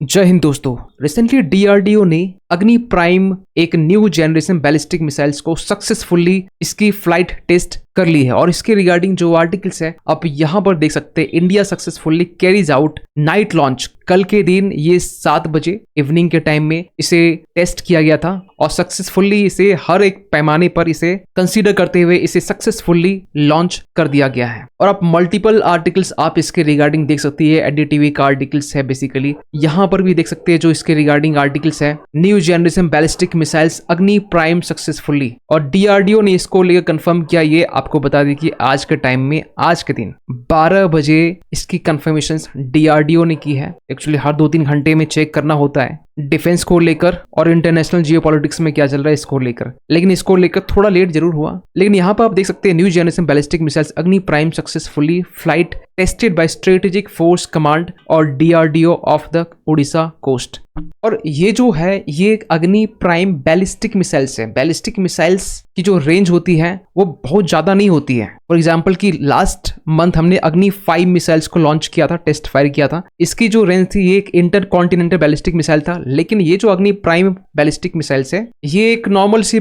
जय हिंद दोस्तों। Recently DRDO ने अग्नि प्राइम एक न्यू जनरेशन बैलिस्टिक मिसाइल्स को सक्सेसफुली इसकी फ्लाइट टेस्ट कर ली है और इसके रिगार्डिंग जो आर्टिकल्स है आप यहाँ पर देख सकते हैं। India successfully carries out night launch. कल के दिन ये 7 बजे इवनिंग के टाइम में इसे टेस्ट किया गया था और सक्सेसफुली इसे हर एक पैमाने पर इसे कंसीडर करते हुए इसे सक्सेसफुली लॉन्च कर दिया गया है। और आप मल्टीपल आर्टिकल्स आप इसके रिगार्डिंग देख सकती है। एनडीटीवी का आर्टिकल्स है बेसिकली, यहाँ पर भी देख सकते हैं जो इसके रिगार्डिंग आर्टिकल्स है। New generation ballistic missiles Agni prime successfully, और डीआरडीओ ने इसको लेकर कंफर्म किया। ये आपको बता दें कि आज के टाइम में आज के दिन 12 बजे इसकी कंफर्मेशन डीआरडीओ ने की है। एक्चुअली हर 2-3 घंटे में चेक करना होता है डिफेंस को लेकर और इंटरनेशनल जियोपॉलिटिक्स में क्या चल रहा है इसको लेकर, लेकिन इसको लेकर थोड़ा लेट जरूर हुआ। लेकिन यहाँ पर आप देख सकते हैं new generation ballistic missiles Agni prime successfully flight tested by strategic force command और DRDO off the Orissa coast. और ये जो है ये अग्नि प्राइम बैलिस्टिक मिसाइल्स है। बैलिस्टिक मिसाइल्स की जो रेंज होती है वो बहुत ज्यादा नहीं होती है। फॉर एग्जांपल कि लास्ट मंथ हमने अग्नि 5 मिसाइल्स को लॉन्च किया था, टेस्ट फायर किया था। इसकी जो रेंज थी ये एक इंटरकॉन्टिनेंटल बैलिस्टिक मिसाइल था। लेकिन ये जो अग्नि प्राइम बैलिस्टिक मिसाइल्स है ये एक नॉर्मल सी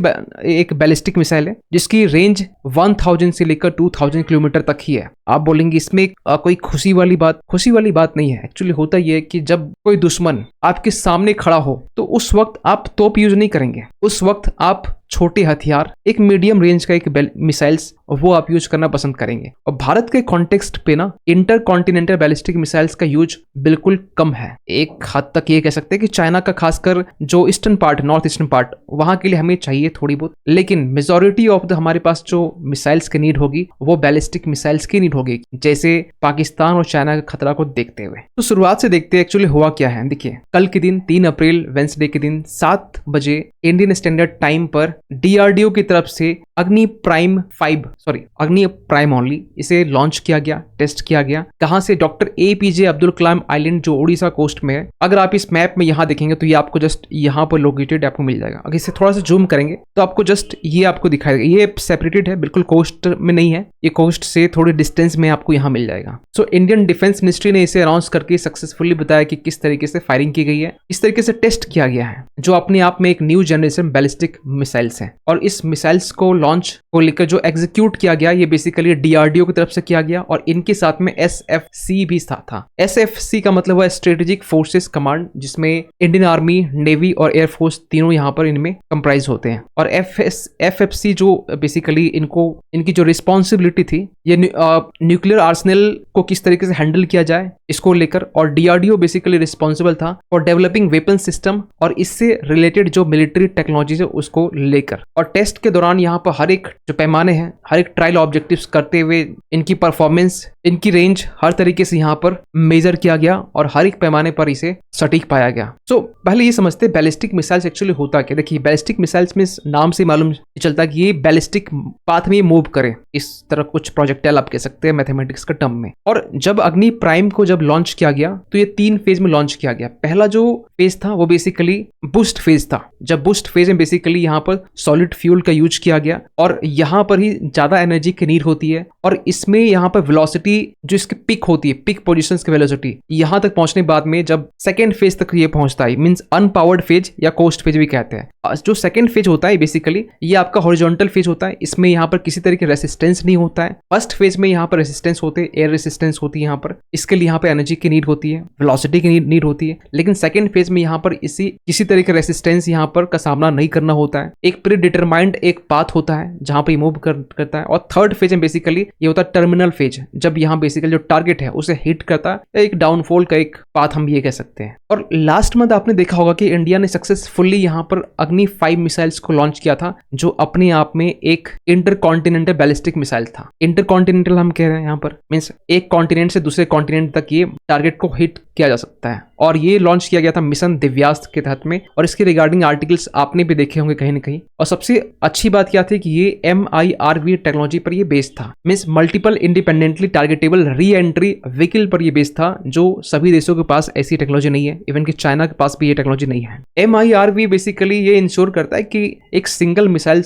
एक बैलिस्टिक मिसाइल है जिसकी रेंज 1000 से लेकर 2000 किलोमीटर तक ही है। आप बोलेंगे इसमें कोई खुशी वाली बात नहीं है। एक्चुअली होता ये है कि जब कोई दुश्मन आपके सामने खड़ा हो तो उस वक्त आप तोप यूज नहीं करेंगे, उस वक्त आप छोटे हथियार एक मीडियम रेंज का एक मिसाइल्स वो आप यूज करना पसंद करेंगे। और भारत के कॉन्टेक्स्ट पे ना इंटरकॉन्टिनेंटल बैलिस्टिक मिसाइल्स का यूज बिल्कुल कम है। एक हद तक ये कह सकते हैं कि चाइना का खासकर जो eastern part, north eastern part, वहां के लिए हमें चाहिए थोड़ी बहुत। लेकिन मेजोरिटी ऑफ द हमारे पास जो मिसाइल्स की नीड होगी वो बैलिस्टिक मिसाइल्स की नीड होगी, जैसे पाकिस्तान और चाइना के खतरा को देखते हुए। तो शुरुआत से देखते हैं एक्चुअली हुआ क्या है। देखिए कल के दिन 3 अप्रैल वेंसडे के दिन 7 बजे इंडियन स्टैंडर्ड टाइम पर डीआरडीओ की तरफ से अग्नि प्राइम ओनली इसे लॉन्च किया गया, टेस्ट किया गया। कहां से? Doctor APJ Abdul Kalam island जो उड़ीसा कोस्ट में है। अगर आप इस मैप में यहां देखेंगे तो ये आपको जस्ट यहां पर लोकेटेड आपको मिल जाएगा। अगर इसे थोड़ा सा जूम करेंगे तो आपको जस्ट ये आपको दिखाई देगा। ये सेपरेटेड है, बिल्कुल कोस्ट में नहीं है, ये कोस्ट से थोड़े डिस्टेंस में आपको यहां मिल जाएगा। सो इंडियन डिफेंस मिनिस्ट्री ने इसे अनाउंस करके सक्सेसफुली बताया कि किस तरीके से फायरिंग की गई है, इस तरीके से टेस्ट किया गया है, जो अपने आप में एक न्यू जनरेशन बैलिस्टिक मिसाइल्स है। और इस मिसाइल्स को लॉन्च को लेकर जो एग्जीक्यूट किया गया ये बेसिकली डीआरडीओ की तरफ से किया गया और इनके साथ में एसएफसी भी था। एसएफसी का मतलब है स्ट्रेटेजिक फोर्सेस कमांड, जिसमें इंडियन आर्मी, नेवी और एयरफोर्स तीनों यहाँ पर इनमें कंप्राइज होते हैं। और एफएफसी जो बेसिकली इनकी जो रिस्पॉन्सिबिलिटी थी ये न्यूक्लियर आर्सेनल को किस तरीके से हैंडल किया जाए इसको लेकर। और डीआरडीओ बेसिकली रिस्पॉन्सिबल था फॉर डेवलपिंग वेपन सिस्टम और इससे रिलेटेड जो मिलिट्री टेक्नोलॉजी है उसको लेकर। और टेस्ट के दौरान यहाँ पर हर एक जो पैमाने हैं, हर एक ट्रायल ऑब्जेक्टिव्स करते हुए इनकी परफॉर्मेंस, इनकी रेंज हर तरीके से यहाँ पर मेजर किया गया और हर एक पैमाने पर इसे सटीक पाया गया। सो पहले ये समझते हैं बैलिस्टिक मिसाइल्स एक्चुअली होता क्या। देखिए बैलिस्टिक मिसाइल्स में नाम से मालूम चलता है कि ये बैलिस्टिक पाथ में मूव करे, इस तरह कुछ प्रोजेक्टाइल आप कह सकते हैं मैथमेटिक्स का टर्म में। और जब अग्नि प्राइम को जब लॉन्च किया गया तो ये 3 फेज में लॉन्च किया गया। पहला जो फेज था वो बेसिकली बूस्ट फेज था। जब बूस्ट फेज में बेसिकली यहाँ पर सॉलिड फ्यूल का यूज किया गया और यहाँ पर ही ज्यादा एनर्जी की नीड होती है। और इसमें यहाँ पर वेलोसिटी जो इसकी पिक होती है, पिक पोजीशंस की वेलोसिटी यहाँ तक पहुंचने बाद में जब सेकेंड फेज तक ये पहुंचता है, मींस अनपावर्ड फेज या कोस्ट फेज भी कहते हैं। जो सेकेंड फेज होता है बेसिकली ये आपका हॉरिजॉन्टल फेज होता है। इसमें यहाँ पर किसी तरह की रेसिस्टेंस नहीं होता है। फर्स्ट फेज में यहाँ पर रेसिस्टेंस होते हैं, एयर रेसिस्टेंस होती है यहाँ पर, इसके लिए यहाँ पर एनर्जी की नीड होती है, वेलोसिटी की नीड होती है। लेकिन सेकेंड फेज में यहाँ पर किसी तरह के रेसिस्टेंस यहाँ पर का सामना नहीं करना होता है। एक प्री डिटरमाइंड एक पाथ होता है जहां पर मूव करता है। और थर्ड फेज में बेसिकली ये होता है टर्मिनल फेज, जब यहाँ बेसिकली जो टारगेट है उसे हिट करता है, एक डाउनफॉल का एक पाथ हम ये कह सकते हैं। और लास्ट मंथ आपने देखा होगा कि इंडिया ने सक्सेसफुली यहाँ पर अग्नि 5 मिसाइल्स को लॉन्च किया था, जो अपने आप में एक इंटरकॉन्टिनेंटल बैलिस्टिक मिसाइल था। इंटरकॉन्टिनेंटल हम कह रहे हैं यहाँ पर मींस एक कॉन्टिनेंट से दूसरे कॉन्टिनेंट तक ये टारगेट को हिट किया जा सकता है। और ये लॉन्च किया गया था मिशन दिव्यास्त्र के तहत में। और इसके रिगार्डिंग आर्टिकल्स आपने भी देखे होंगे कहीं ना कहीं। और सबसे अच्छी बात क्या थी कि ये MIRV टेक्नोलॉजी पर ये बेस्ड था, means multiple independently targetable re entry vehicle पर ये बेस्ड था, जो सभी देशों के पास ऐसी टेक्नोलॉजी नहीं है, इवन कि चाइना के पास भी ये टेक्नोलॉजी नहीं है। MIRV बेसिकली ये इंश्योर करता है कि एक सिंगल मिसाइल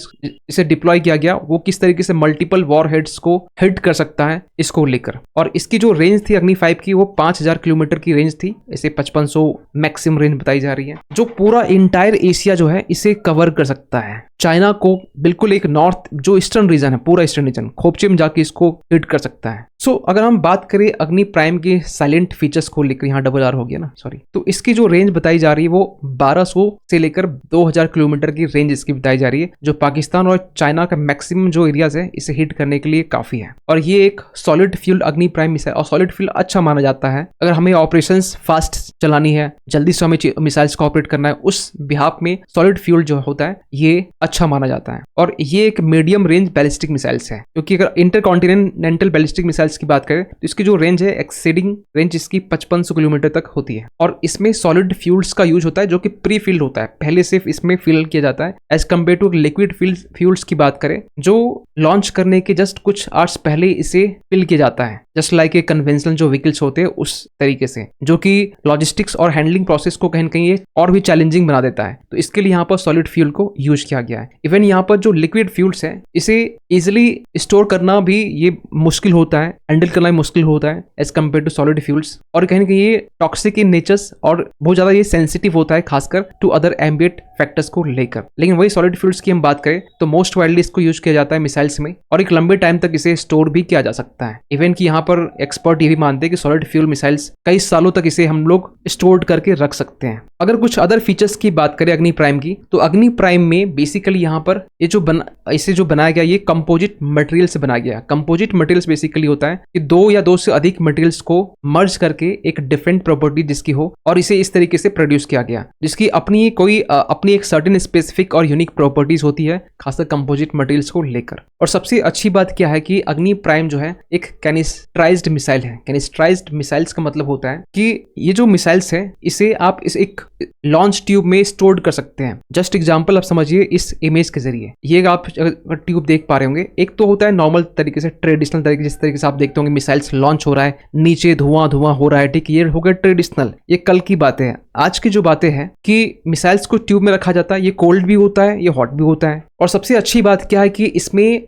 इसे डिप्लॉय किया गया वो किस तरीके से मल्टीपल वॉरहेड्स को हिट कर सकता है इसको लेकर। और इसकी जो रेंज थी अग्नि 5 की वो 5000 किलोमीटर की रेंज थी, इसे 5500 मैक्सिमम रेंज बताई जा रही है, जो पूरा इंटायर एशिया जो है इसे कवर कर सकता है। चाइना को बिल्कुल एक नॉर्थ जो ईस्टर्न रीजन है, पूरा ईस्टर्न रीजन खोपचे में जाके इसको हिट कर सकता है। सो अगर हम बात करें अग्नि प्राइम के साइलेंट फीचर्स को लेकर, यहाँ डबल आर हो गया ना, सॉरी, तो इसकी जो रेंज बताई जा रही है वो 1200 से लेकर 2000 किलोमीटर की रेंज इसकी बताई जा रही है, जो पाकिस्तान और चाइना का मैक्सिमम जो एरियाज है इसे हिट करने के लिए काफी है। और ये एक सॉलिड फ्यूल अग्नि प्राइम मिसाइल, और सॉलिड फ्यूल अच्छा माना जाता है अगर हमें ऑपरेशंस फास्ट चलानी है, जल्दी से हमें मिसाइल्स को ऑपरेट करना है, उस बिहाफ में सॉलिड फ्यूल जो होता है ये अच्छा माना जाता है। और ये एक मीडियम रेंज बैलिस्टिक मिसाइल्स है, क्योंकि अगर इंटरकॉन्टिनेंटल बैलिस्टिक मिसाइल्स की बात करें तो इसकी जो रेंज है एक्सीडिंग रेंज इसकी 5500 किलोमीटर तक होती है। और इसमें सॉलिड फ्यूल्स का यूज होता है जो कि प्री फिल्ड होता है, पहले से इसमें फिल किया जाता है, as compare to liquid fuels की बात करें जो लॉन्च करने के जस्ट कुछ आवर्स पहले इसे फिल किया जाता है, जस्ट लाइक ए कन्वेंशनल जो व्हीकल्स होते हैं उस तरीके से, जो कि लॉजिस्टिक्स और हैंडलिंग प्रोसेस को कहीं ना कहीं और भी चैलेंजिंग बना देता है। तो इसके लिए यहाँ पर सॉलिड फ्यूल को यूज किया गया है। इवन यहाँ पर जो लिक्विड फ्यूल्स है इसे इजिली स्टोर करना भी ये मुश्किल होता है, हैंडल करना भी मुश्किल होता है as compare to solid fuels. और कहीं ना कहीं ये टॉक्सिक इन नेचर्स और बहुत ज्यादा ये सेंसिटिव होता है खासकर टू अदर एम्बिएंट फैक्टर्स को लेकर। लेकिन वही सॉलिड फ्यूल्स की हम बात करें तो मोस्ट वाइडली इसको यूज किया जाता है मिसाइल्स में, और एक लंबे टाइम तक इसे स्टोर भी किया जा सकता है। इवन कि यहाँ पर एक्सपर्ट ये भी मानते हैं कि सॉलिड फ्यूल मिसाइल्स कई सालों तक इसे हम लोग स्टोर करके रख सकते हैं। अगर कुछ अदर फीचर्स की बात करें अग्नि प्राइम की, तो अग्नि प्राइम में बेसिकली यहाँ पर ये जो बनाया गया ये कंपोजिट मटेरियल से बनाया गया। कंपोजिट मटेरियल्स बेसिकली होता है कि दो या दो से अधिक मटेरियल्स को मर्ज करके एक डिफरेंट प्रॉपर्टी जिसकी हो और इसे इस तरीके से प्रोड्यूस किया गया, जिसकी अपनी एक सर्टेन स्पेसिफिक और यूनिक प्रॉपर्टीज होती है खासकर कंपोजिट मटेरियल्स को लेकर। और सबसे अच्छी बात क्या है कि अग्नि प्राइम जो है एक कैनिस्ट्राइज्ड मिसाइल है। कैनिस्ट्राइज्ड मिसाइल्स का मतलब होता है कि ये जो मिसाइल्स है इसे आप इस एक लॉन्च ट्यूब में स्टोर कर सकते हैं। जस्ट एग्जांपल आप समझिए इस इमेज के जरिए, ये आप ट्यूब देख पा रहे होंगे, एक तो होता है नॉर्मल तरीके से ट्रेडिशनल तरीके, जिस तरीके से आप देखते होंगे मिसाइल्स लॉन्च हो रहा है, नीचे धुआं हो रहा है, ठीक, ये हो गया ट्रेडिशनल, ये कल की बातें हैं। आज की जो बातें हैं कि मिसाइल्स को ट्यूब में रखा जाता है, ये कोल्ड भी होता है, ये हॉट भी होता है। और सबसे अच्छी बात क्या है कि इसमें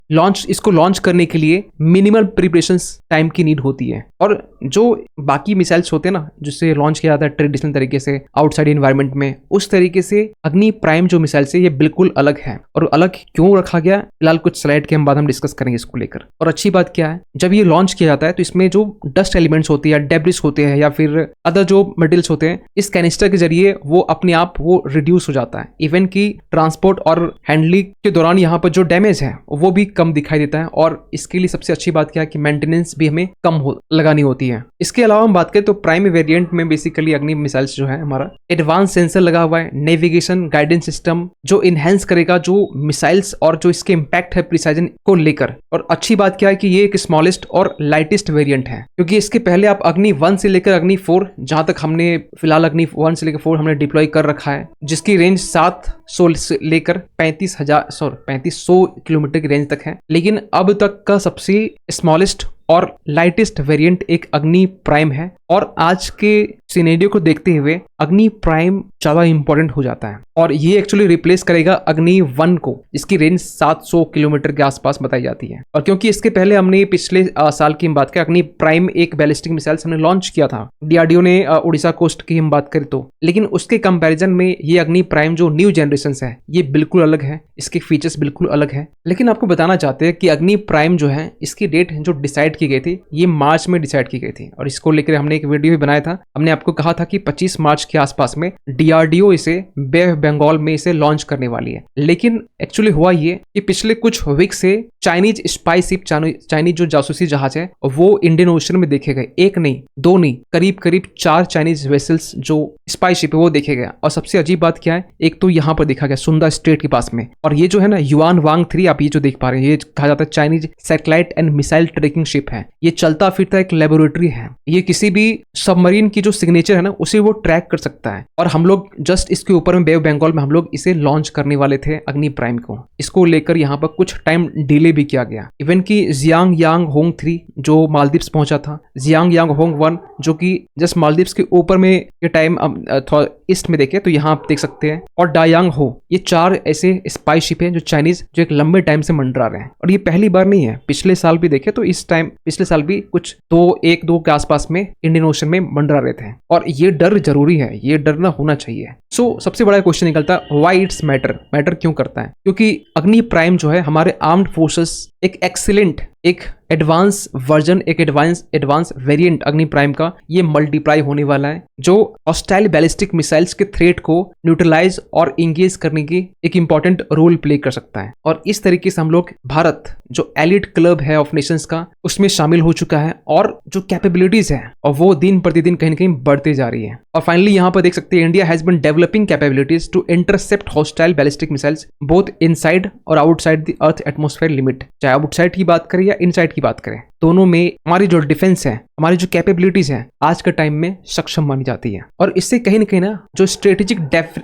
इसको लॉन्च करने के लिए मिनिमल प्रिपरेशंस टाइम की नीड होती है। और जो बाकी मिसाइल्स होते हैं ना जिससे लॉन्च किया जाता है ट्रेडिशनल तरीके से आउटसाइड एनवायरनमेंट में, उस तरीके से अग्नि प्राइम जो मिसाइल्स है ये बिल्कुल अलग है। और अलग क्यों रखा गया फिलहाल कुछ स्लाइड के हम बाद हम डिस्कस करेंगे इसको लेकर। और अच्छी बात क्या है, जब ये लॉन्च किया जाता है तो इसमें जो डस्ट एलिमेंट्स होती है, डेब्रिस होते हैं या फिर अदर जो मटेरियल्स होते हैं, इस कैनिस्टर के जरिए वो अपने आप वो रिड्यूस हो जाता है। इवन की ट्रांसपोर्ट और हैंडलिंग के दौरान यहाँ पर जो डैमेज है वो भी कम दिखाई देता है। और इसके लिए सबसे अच्छी बात क्या है कि मेंटेनेंस भी हमें कम लगानी होती है। इसके अलावा हम बात करें तो प्राइम वेरिएंट में बेसिकली अग्नि मिसाइल्स जो है हमारा एडवांस सेंसर लगा हुआ है, नेविगेशन गाइडेंस सिस्टम जो इनहेंस करेगा जो मिसाइल्स और जो इसके इम्पैक्ट है प्रिसाइजन को लेकर। और अच्छी बात क्या है कि ये एक स्मॉलेस्ट और लाइटेस्ट वेरिएंट है, क्योंकि इसके पहले आप अग्नि 1 से लेकर अग्नि 4, जहां तक हमने फिलहाल अग्नि 1 से लेकर 4 हमने डिप्लॉय कर रखा है, जिसकी रेंज 700 से लेकर 3500 किलोमीटर की रेंज तक है। लेकिन अब तक का सबसे स्मॉलेस्ट और लाइटेस्ट वेरिएंट एक अग्नि प्राइम है। और आज के सिनेरियो को देखते हुए अग्नि प्राइम ज्यादा इंपॉर्टेंट हो जाता है, और ये एक्चुअली रिप्लेस करेगा अग्नि 1 को, जिसकी रेंज 700 किलोमीटर के आसपास बताई जाती है। और क्योंकि इसके पहले हमने पिछले साल की हम बात करें, अग्नि प्राइम एक बैलिस्टिक मिसाइल हमने लॉन्च किया था डीआरडीओ ने उड़ीसा कोस्ट की हम बात करें तो, लेकिन उसके कंपैरिजन में ये अग्नि प्राइम जो न्यू जनरेशन है ये बिल्कुल अलग है, इसके फीचर्स बिल्कुल अलग है। लेकिन आपको बताना चाहते हैं कि अग्नि प्राइम जो है इसकी डेट जो डिसाइड की गई थी ये मार्च में डिसाइड की गई थी, और इसको लेकर हमने एक वीडियो भी बनाया था। हमने आपको कहा था कि 25 मार्च के आसपास में डीआरडीओ इसे बे ऑफ बंगाल में इसे लॉन्च करने वाली है। लेकिन एक्चुअली हुआ ये कि पिछले कुछ वीक से चाइनीज स्पाई शिप, चाइनीज जो जासूसी जहाज है वो इंडियन ओशन में देखे गए, एक नहीं दो नहीं, करीब करीब 4 चाइनीज वेसल्स जो स्पाई शिप है वो देखे गए। और सबसे अजीब बात क्या है, एक तो यहाँ पर देखा गया सुंदा स्ट्रेट के पास में, और ये जो है ना युआन वांग 3 आप ये जो देख पा रहे हैं, ये कहा जाता है Chinese satellite and missile tracking ship, है, ये चलता फिरता एक लेबोरेटरी है। ये किसी भी सबमरीन की जो सिग्नेचर है ना उसे वो ट्रैक कर सकता है। और हम लोग जस्ट इसके ऊपर में बे ऑफ बंगाल में हम लोग इसे लॉन्च करने वाले थे अग्नि प्राइम को। इसको लेकर यहाँ पर कुछ टाइम डिले भी किया गया। इवन की जियांग यांग होंग 3 जो मालदीव्स पहुंचा था, जियांग यांग होंग 1 जो कि जस्ट मालदीव्स के ऊपर में ये टाइम थोड़ा ईस्ट में देखे तो यहाँ आप देख सकते हैं, और डायांग हो, ये 4 ऐसे स्पाई शिप हैं जो चाइनीज जो एक लंबे टाइम से मंडरा रहे हैं। और ये पहली बार नहीं है, पिछले साल भी देखे तो इस टाइम पिछले साल भी कुछ 1-2 के आसपास में इंडियन ओशन में मंडरा रहे थे। और ये डर जरूरी है, ये डरना होना चाहिए। सबसे बड़ा क्वेश्चन निकलता है व्हाई इट्स मैटर क्यों करता है? क्योंकि अग्नि प्राइम जो है हमारे आर्म्ड फोर्सेस एक एक्सीलेंट, एक एडवांस वर्जन, एक एडवांस वेरिएंट अग्नि प्राइम का ये मल्टीप्लाई होने वाला है जो हॉस्टाइल बैलिस्टिक मिसाइल्स के थ्रेट को न्यूट्रलाइज और इंगेज करने की एक इंपॉर्टेंट रोल प्ले कर सकता है। और इस तरीके से हम लोग भारत जो एलिट क्लब है ऑफ नेशंस का उसमें शामिल हो चुका है, और जो कैपेबिलिटीज है और वो दिन प्रतिदिन कहीं ना कहीं बढ़ती जा रही है। और फाइनली यहाँ पर देख सकते हैं India has been developing capabilities to intercept hostile ballistic missiles both inside और outside the earth atmosphere limit. चाहे आउटसाइड की बात करें या इनसाइड की बात करें, दोनों में हमारी जो डिफेंस है, हमारी जो कैपेबिलिटीज है आज के टाइम में सक्षम मानी जाती है। और इससे कहीं ना कहीं ना जो स्ट्रेटेजिक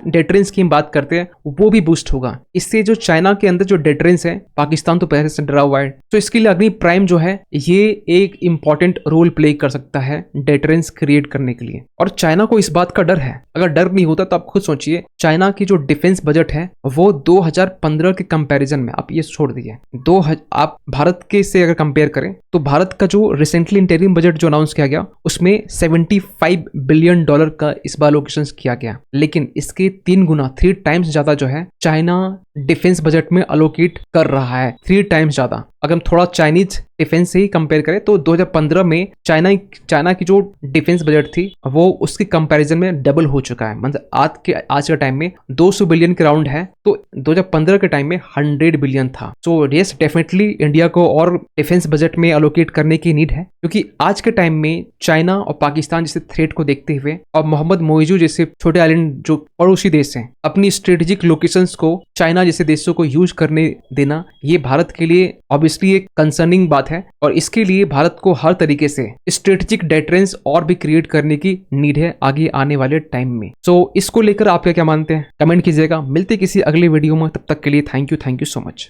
डेटरेंस की हम बात करते हैं वो भी बूस्ट होगा। इससे जो चाइना के अंदर जो डेटरेंस है, पाकिस्तान तो पहले से डरा हुआ है, तो इसके लिए अग्नि प्राइम जो है ये एक इंपॉर्टेंट रोल प्ले कर सकता है डेटरेंस क्रिएट करने के लिए। और चाइना को इस बात का डर है, अगर डर नहीं होता तो आप खुद सोचिए, चाइना की जो डिफेंस बजट है वो 2015 के कंपैरिजन में, आप ये छोड़ दीजिए, आप भारत के से अगर कंपेयर करें तो भारत का जो रिसेंटली इंटरिम बजट जो अनाउंस किया गया उसमें $75 बिलियन का इस बार एलोकेशन किया गया। लेकिन इसके 3 टाइम्स ज्यादा जो है चाइना डिफेंस बजट में अलोकेट कर रहा है, 3 टाइम्स ज्यादा। अगर हम थोड़ा चाइनीज डिफेंस से ही कंपेयर करें तो 2015 में चाइना की जो डिफेंस बजट थी वो उसके कंपैरिजन में डबल हो चुका है। मतलब आज के टाइम में 200 बिलियन के राउंड है, तो 2015 के टाइम में 100 बिलियन था। सो यस, डेफिनेटली इंडिया को और डिफेंस बजट में अलोकेट करने की नीड है, क्योंकि आज के टाइम में चाइना और पाकिस्तान जैसे थ्रेट को देखते हुए और मोहम्मद मोइजू जैसे छोटे आइलैंड जो पड़ोसी देश हैं, अपनी स्ट्रेटेजिक लोकेशंस को चाइना जैसे देशों को यूज करने देना, ये भारत के लिए ऑब्वियसली एक कंसर्निंग बात है। और इसके लिए भारत को हर तरीके से स्ट्रेटेजिक डेटरेंस और भी क्रिएट करने की नीड है आगे आने वाले टाइम में। इसको लेकर आप क्या मानते हैं, कमेंट कीजिएगा। मिलते किसी अगले वीडियो में, तब तक के लिए थैंक यू सो मच।